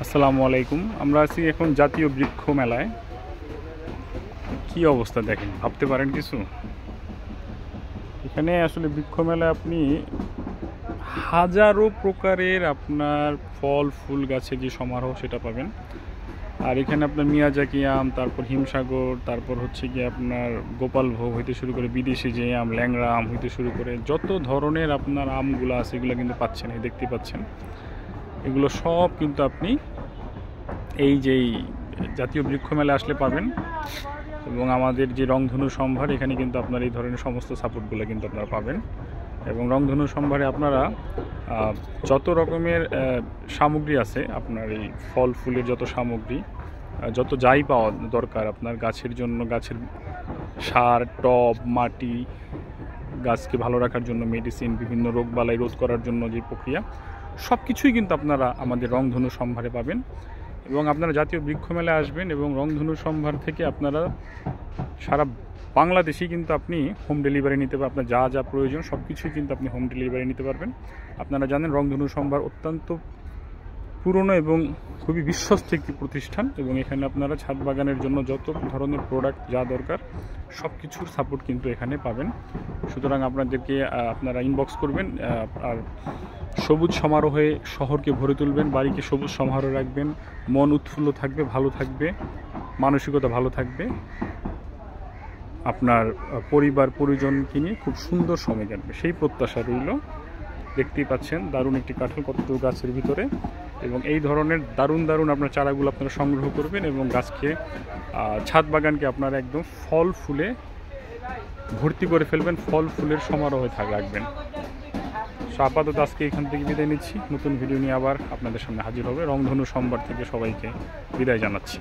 আসসালামু আলাইকুম। আমরা আছি এখন জাতীয় বৃক্ষ মেলায়। কি অবস্থা দেখেন, ভাবতে পারেন কিছু। এখানে আসলে বৃক্ষ মেলায় আপনি হাজারো প্রকারের আপনার ফল ফুল গাছের যে সমারোহ সেটা পাবেন। আর এখানে আপনার মিয়াজাকি আম, তারপর হিমসাগর, তারপর হচ্ছে গিয়ে আপনার গোপালভোগ হইতে শুরু করে বিদেশি যে আম, ল্যাংড়া আম হইতে শুরু করে যত ধরনের আপনার আমগুলো আছে এগুলো কিন্তু পাচ্ছেন, এই দেখতে পাচ্ছেন। এগুলো সব কিন্তু আপনি এই যেই জাতীয় বৃক্ষ মেলা আসলে পাবেন। এবং আমাদের যে রংধনু সম্ভার, এখানে কিন্তু আপনার এই ধরনের সমস্ত সাপোর্টগুলো কিন্তু আপনারা পাবেন। এবং রংধনু সম্ভারে আপনারা যত রকমের সামগ্রী আছে, আপনার এই ফল ফুলের যত সামগ্রী, যত যাই পাওয়া দরকার আপনার গাছের জন্য, গাছের সার, টব, মাটি, গাছকে ভালো রাখার জন্য মেডিসিন, বিভিন্ন রোগবালাই রোধ করার জন্য যে প্রক্রিয়া, সব কিছুই কিন্তু আপনারা আমাদের রংধনু সম্ভারে পাবেন। এবং আপনারা জাতীয় বৃক্ষ মেলায় আসবেন এবং রংধনু সম্ভার থেকে আপনারা সারা বাংলাদেশেই কিন্তু আপনি হোম ডেলিভারি নিতে পারবেন। আপনার যা যা প্রয়োজন সব কিছুই কিন্তু আপনি হোম ডেলিভারি নিতে পারবেন। আপনারা জানেন রংধনু সম্ভার অত্যন্ত পুরনো এবং খুবই বিশ্বস্ত একটি প্রতিষ্ঠান। এবং এখানে আপনারা ছাদ বাগানের জন্য যত ধরনের প্রোডাক্ট যা দরকার সব কিছুর সাপোর্ট কিন্তু এখানে পাবেন। সুতরাং আপনাদেরকে আপনারা ইনবক্স করবেন আর সবুজ সমারোহে শহরকে ভরে তুলবেন, বাড়িকে সবুজ সমারোহ রাখবেন, মন উৎফুল্ল থাকবে, ভালো থাকবে, মানসিকতা ভালো থাকবে, আপনার পরিবার পরিজনকে নিয়ে খুব সুন্দর সময় কাটবে, সেই প্রত্যাশা রইল। দেখতেই পাচ্ছেন দারুণ একটি কাঁঠাল কতটুকু গাছের ভিতরে। এবং এই ধরনের দারুণ দারুণ আপনার চারাগুলো আপনারা সংগ্রহ করবেন এবং গাছকে, ছাদ বাগানকে আপনারা একদম ফল ফুলে ভর্তি করে ফেলবেন, ফল ফুলের সমারোহে রাখবেন। আপাতত আজকে এখান থেকে বিদায় নিচ্ছি। নতুন ভিডিও নিয়ে আবার আপনাদের সামনে হাজির হবে। রংধনু সম্ভার থেকে সবাইকে বিদায় জানাচ্ছি।